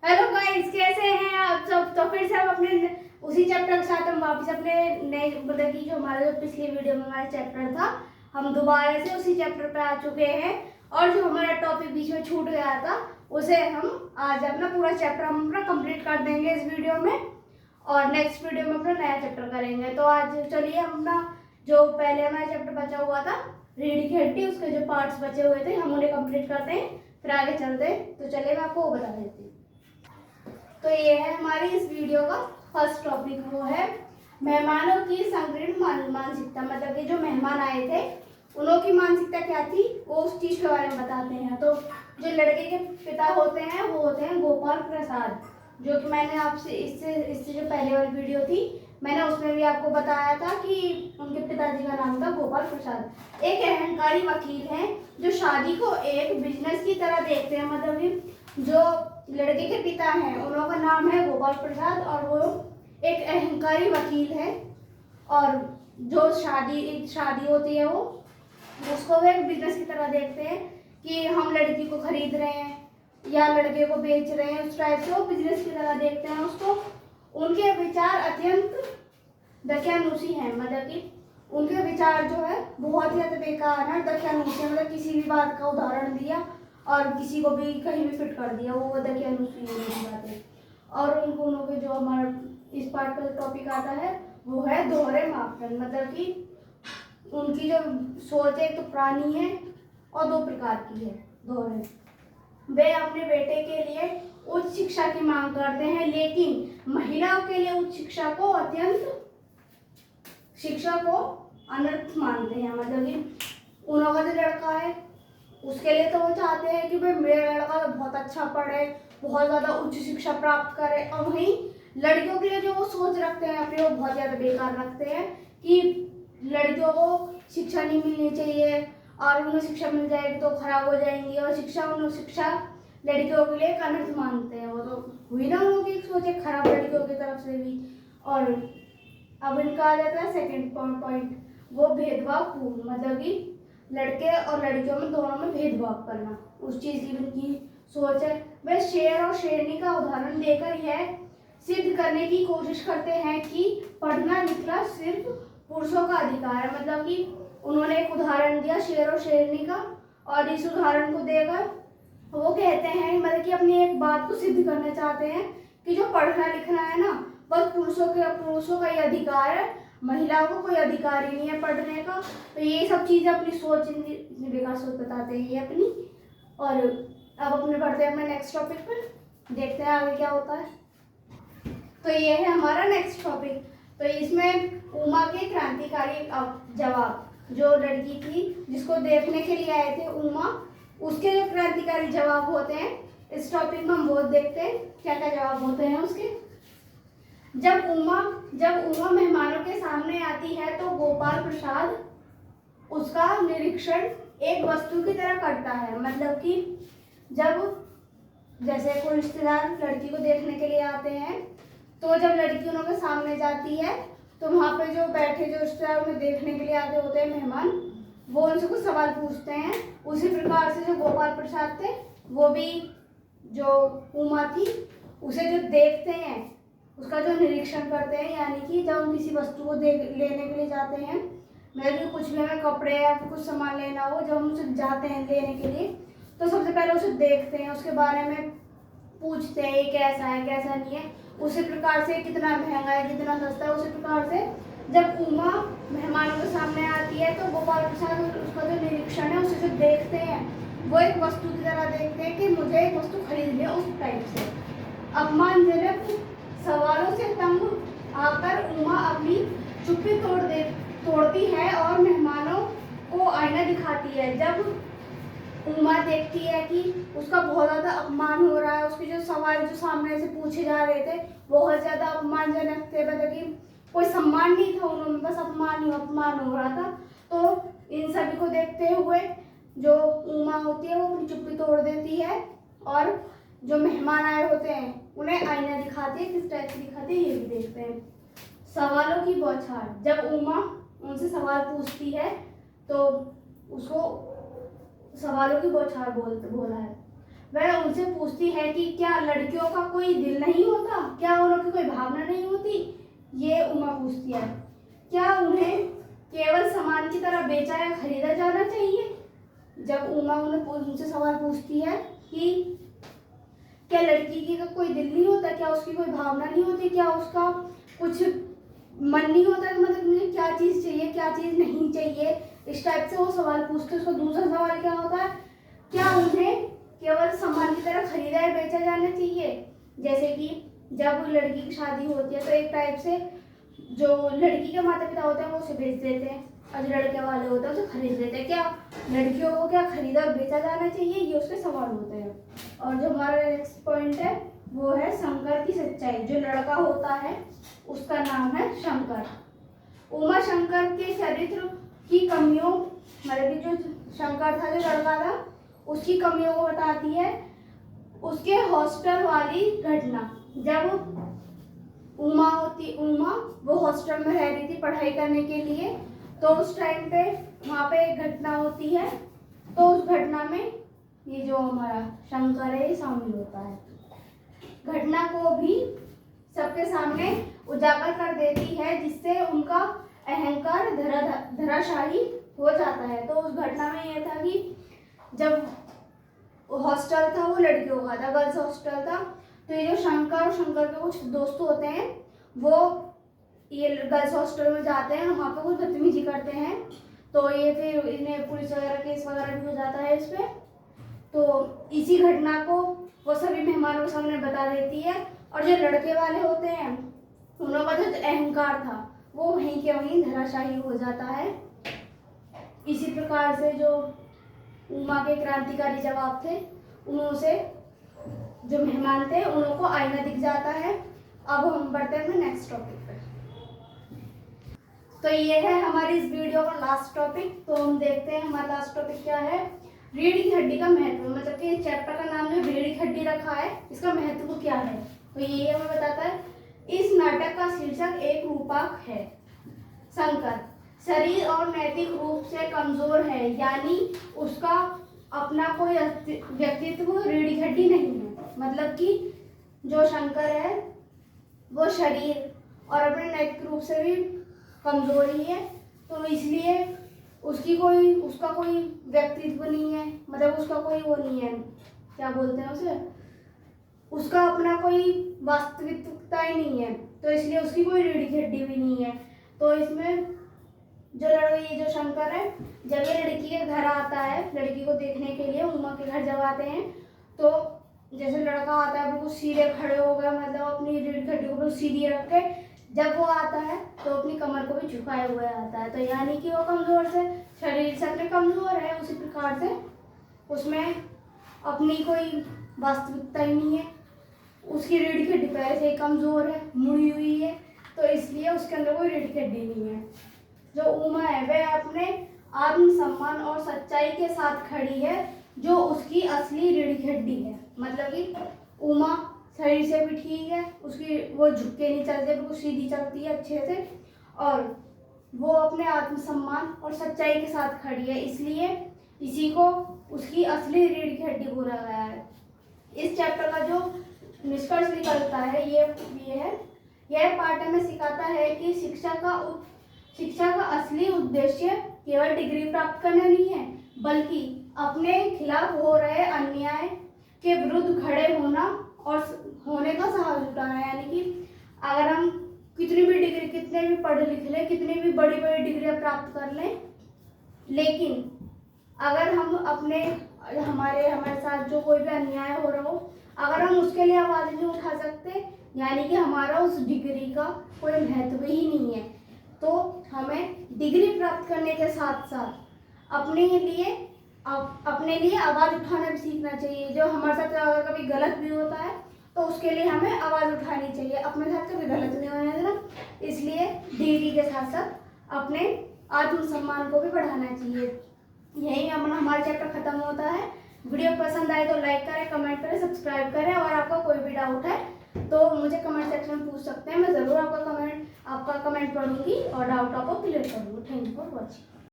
Hello guys, कैसे हैं आप सब। तो फिर से हम अपने उसी चैप्टर के साथ हम वापस अपने नए मतलब कि जो हमारा जो पिछली वीडियो में हमारा चैप्टर था, हम दोबारा से उसी चैप्टर पे आ चुके हैं। और जो हमारा टॉपिक बीच में छूट गया था उसे हम आज अपना पूरा चैप्टर हम अपना कंप्लीट कर देंगे इस वीडियो में, और नेक्स्ट वीडियो में अपना नया चैप्टर करेंगे। तो आज चलिए हम अपना जो पहले हमारा चैप्टर बचा हुआ था रीढ़ की हड्डी, उसके जो पार्ट्स बचे हुए थे हम उन्हें कंप्लीट करते हैं, फिर आगे चलते हैं। तो चलिए मैं आपको वो बता देती हूँ। तो ये है हमारी इस वीडियो का फर्स्ट टॉपिक, वो है मेहमानों की संकीर्ण मानसिकता। मतलब कि जो मेहमान आए थे उन्हों की मानसिकता क्या थी वो उस चीज के बारे में बताते हैं। तो जो लड़के के पिता होते हैं वो होते हैं गोपाल प्रसाद, जो कि मैंने आपसे इससे इससे जो पहले वाली वीडियो थी मैंने उसमें भी आपको बताया था कि उनके पिताजी का नाम था गोपाल प्रसाद। एक अहंकारी वकील हैं जो शादी को एक बिजनेस की तरह देखते हैं। मतलब कि जो लड़के के पिता हैं उन्हों का नाम है गोपाल प्रसाद और वो एक अहंकारी वकील है। और जो शादी होती है वो उसको वो एक बिजनेस की तरह देखते हैं कि हम लड़की को खरीद रहे हैं या लड़के को बेच रहे हैं, उस टाइप से वो बिजनेस की तरह देखते हैं उसको। उनके विचार अत्यंत दकियानूसी हैं। मतलब कि उनके विचार जो है बहुत ही ज्यादा बेकार है, दकियानूसी। मतलब किसी भी बात का उदाहरण दिया और किसी को भी कहीं भी फिट कर दिया, वो दकियानूसी की बात है। और उन के जो हमारा इस पार्ट का टॉपिक आता है वो है दोहरे मापदंड। मतलब कि उनकी जो सोच एक तो पुरानी है और दो प्रकार की है, दोहरे। वे अपने बेटे के लिए उच्च शिक्षा की मांग करते हैं, लेकिन महिलाओं के लिए उच्च शिक्षा को अनर्थ मानते हैं। मतलब कि उनका जो लड़का है उसके लिए तो वो चाहते हैं कि भाई मेरा लड़का तो बहुत अच्छा पढ़े, बहुत ज़्यादा उच्च शिक्षा प्राप्त करे। और वहीं लड़कियों के लिए जो वो सोच रखते हैं अपने, वो बहुत ज़्यादा बेकार रखते हैं कि लड़कियों को शिक्षा नहीं मिलनी चाहिए और उन्हें शिक्षा मिल जाएगी तो खराब हो जाएंगी, और शिक्षा लड़कियों के लिए अनर्थ मानते हैं। वो तो हुई ना उनकी सोचे खराब लड़कियों की तरफ से भी। और अब इनका आ जाता है सेकेंड पॉइंट, वो भेदभाव पूर्ण। मतलब कि लड़के और लड़कियों में दोनों में भेदभाव करना, उस चीज की उनकी सोच है। वे शेर और शेरनी का उदाहरण देकर यह सिद्ध करने की कोशिश करते हैं कि पढ़ना लिखना सिर्फ पुरुषों का अधिकार है। मतलब कि उन्होंने एक उदाहरण दिया शेर और शेरनी का, और इस उदाहरण को देकर वो कहते हैं मतलब कि अपनी एक बात को सिद्ध करना चाहते हैं कि जो पढ़ना लिखना है ना बस पुरुषों का ही अधिकार है, महिलाओं को कोई अधिकार ही नहीं है पढ़ने का। तो ये सब चीजें अपनी सोच इतनी बेकार सोच बताते हैं ये अपनी। और अब अपने बढ़ते हैं अपने नेक्स्ट टॉपिक पर, देखते हैं आगे क्या होता है। तो ये है हमारा नेक्स्ट टॉपिक। तो इसमें उमा के क्रांतिकारी जवाब, जो लड़की थी जिसको देखने के लिए आए थे उमा, उसके जो क्रांतिकारी जवाब होते हैं इस टॉपिक में हम बहुत देखते हैं क्या क्या जवाब होते हैं उसके। जब उमा मेहमानों के सामने आती है तो गोपाल प्रसाद उसका निरीक्षण एक वस्तु की तरह करता है। मतलब कि जब जैसे कोई रिश्तेदार लड़की को देखने के लिए आते हैं तो जब लड़की उनके सामने जाती है तो वहाँ पे जो बैठे जो रिश्तेदार उन्हें देखने के लिए आते होते हैं मेहमान, वो उनसे कुछ सवाल पूछते हैं। उसी प्रकार से जो गोपाल प्रसाद थे वो भी जो उमा थी उसे जो देखते हैं उसका जो निरीक्षण करते हैं। यानी कि जब हम किसी वस्तु को लेने के लिए जाते हैं, मतलब कि कुछ भी हमें कपड़े या कुछ सामान लेना हो, जब हम उसे जाते हैं लेने के लिए तो सबसे पहले उसे देखते हैं, उसके बारे में पूछते हैं ये कैसा है कैसा नहीं है। उसी प्रकार से कितना महंगा है कितना सस्ता है। उसी प्रकार से जब उमा मेहमानों के सामने आती है तो गोपाल प्रसाद उसका जो निरीक्षण है उसे जो देखते हैं वो एक वस्तु की तरह देखते हैं कि मुझे एक वस्तु खरीदनी है, उस टाइप से। अपमानजनक सवालों से तंग आकर उमा अपनी चुप्पी तोड़ती है और मेहमानों को आईना दिखाती है। जब उमा देखती है कि उसका बहुत ज्यादा अपमान हो रहा है, उसके जो सवाल जो सामने से पूछे जा रहे थे बहुत ज्यादा अपमानजनक थे, मतलब कि कोई सम्मान नहीं था उन्होंने, बस अपमान हो रहा था। तो इन सभी को देखते हुए जो उमा होती है वो अपनी चुप्पी तोड़ देती है और जो मेहमान आए होते हैं उन्हें आईना दिखाती है। किस टाइप से दिखाती है ये भी देखते हैं। सवालों की बौछार, जब उमा उनसे सवाल पूछती है तो उसको सवालों की बौछार बोला है। वह उनसे पूछती है कि क्या लड़कियों का कोई दिल नहीं होता, क्या उनकी कोई भावना नहीं होती। ये उमा पूछती है। क्या उन्हें केवल सामान की तरह बेचा या खरीदा जाना चाहिए। जब उमा उनसे सवाल पूछती है कि क्या लड़की की का कोई दिल नहीं होता, क्या उसकी कोई भावना नहीं होती, क्या उसका कुछ मन नहीं होता, मतलब मुझे क्या चीज़ चाहिए क्या चीज़ नहीं चाहिए, इस टाइप से वो सवाल पूछते हैं। उसका दूसरा सवाल क्या होता है, क्या उन्हें केवल सामान की तरह खरीदा या बेचा जाना चाहिए। जैसे कि जब लड़की की शादी होती है तो एक टाइप से जो लड़की के माता पिता होते हैं वो उसे बेच देते हैं, और जो लड़के वाले होते हैं उसे खरीद लेते हैं। क्या लड़कियों को क्या खरीदा और बेचा जाना चाहिए, ये उसके सवाल होते हैं। और जो हमारा नेक्स्ट पॉइंट है वो है शंकर की सच्चाई। जो लड़का होता है उसका नाम है शंकर। उमा शंकर के चरित्र की कमियों, मतलब कि जो शंकर था, जो लड़का था, उसकी कमियों को बताती है उसके हॉस्टल वाली घटना। जब उमा वो हॉस्टल में रह रही थी पढ़ाई करने के लिए, तो उस टाइम पे वहाँ पे एक घटना होती है। तो उस घटना में ये जो हमारा शंकर है शामिल होता है। घटना को भी सबके सामने उजागर कर देती है, जिससे उनका अहंकार धराशायी हो जाता है। तो उस घटना में यह था कि जब हॉस्टल था वो लड़कियों का था, गर्ल्स हॉस्टल था। तो ये जो शंकर और शंकर के कुछ दोस्त होते हैं वो ये गर्ल्स हॉस्टल में जाते हैं, वहाँ पे कुछ बदतमीजी करते हैं। तो ये फिर इन्हें पुलिस वगैरह केस वगैरह भी हो जाता है इस पर। तो इसी घटना को वो सभी मेहमानों के सामने बता देती है, और जो लड़के वाले होते हैं उन का जो अहंकार था वो वहीं के वहीं धराशायी हो जाता है। इसी प्रकार से जो उमा के क्रांतिकारी जवाब थे, उन्हों से जो मेहमान थे उन्हों को आईना दिख जाता है। अब हम बढ़ते हैं नेक्स्ट टॉपिक पे। तो ये है हमारी इस वीडियो का लास्ट टॉपिक। तो हम देखते हैं हमारा लास्ट टॉपिक क्या है, रीढ़ की हड्डी का महत्व। मतलब कि चैप्टर का नाम जो रीढ़ की हड्डी रखा है, इसका महत्व क्या है, तो ये हमें बताता है। इस नाटक का शीर्षक एक रूपक है। शंकर शरीर और नैतिक रूप से कमजोर है, यानी उसका अपना कोई व्यक्तित्व रीढ़ की हड्डी नहीं है। मतलब कि जो शंकर है वो शरीर और अपने नैतिक रूप से भी कमजोर ही है, तो इसलिए उसका कोई व्यक्तित्व नहीं है, मतलब उसका कोई वो नहीं है, क्या बोलते हैं उसे, उसका अपना कोई वास्तविकता ही नहीं है, तो इसलिए उसकी कोई रीढ़ की हड्डी भी नहीं है। तो इसमें जो ये जो शंकर है, जब ये लड़की के घर आता है लड़की को देखने के लिए, उमा के घर जब आते हैं, तो जैसे लड़का आता है बिल्कुल सीधे खड़े हो गए, मतलब अपनी रीढ़ की हड्डी को बिल्कुल सीधी रख के जब वो आता है तो अपनी कमर को भी झुकाए हुए आता है। तो यानी कि वो कमजोर से शरीर से अपने कमजोर है, उसी प्रकार से उसमें अपनी कोई वास्तविकता ही नहीं है, उसकी रीढ़ की हड्डी पहले से ही कमजोर है, मुड़ी हुई है, तो इसलिए उसके अंदर कोई रीढ़ की हड्डी नहीं है। जो उमा है वह अपने आत्मसम्मान और सच्चाई के साथ खड़ी है, जो उसकी असली रीढ़ की हड्डी है। मतलब कि उमा शरीर से भी ठीक है, उसकी वो झुक के नहीं चलती, बिल्कुल सीधी चलती है अच्छे से, और वो अपने आत्मसम्मान और सच्चाई के साथ खड़ी है, इसलिए इसी को उसकी असली रीढ़ की हड्डी बोला गया है। इस चैप्टर का जो निष्कर्ष निकलता है ये है, यह पाठ हमें सिखाता है कि शिक्षा का असली उद्देश्य केवल डिग्री प्राप्त करना नहीं है, बल्कि अपने खिलाफ हो रहे अन्याय के विरुद्ध खड़े होना और होने का साहस जुटाना है। यानी कि अगर हम कितनी भी डिग्री, कितने भी पढ़े लिख लें, कितनी भी बड़ी बड़ी डिग्रियां प्राप्त कर लें, लेकिन अगर हम हमारे साथ जो कोई भी अन्याय हो रहा हो, अगर हम उसके लिए आवाज़ नहीं उठा सकते, यानी कि हमारा उस डिग्री का कोई महत्व ही नहीं है। तो हमें डिग्री प्राप्त करने के साथ साथ अपने लिए आवाज़ उठाना भी सीखना चाहिए। जो हमारे साथ अगर कभी गलत भी होता है तो उसके लिए हमें आवाज़ उठानी चाहिए, अपने साथ कभी गलत नहीं होने देना। इसलिए डिग्री के साथ साथ अपने आत्मसम्मान को भी बढ़ाना चाहिए। यही हमारा चैप्टर खत्म होता है। वीडियो पसंद आए तो लाइक करें, कमेंट करें, सब्सक्राइब करें, और आपका कोई भी डाउट है तो मुझे कमेंट सेक्शन में पूछ सकते हैं। मैं ज़रूर आपका कमेंट पढ़ूंगी और डाउट आपको क्लियर करूँगी। Thank you for watching.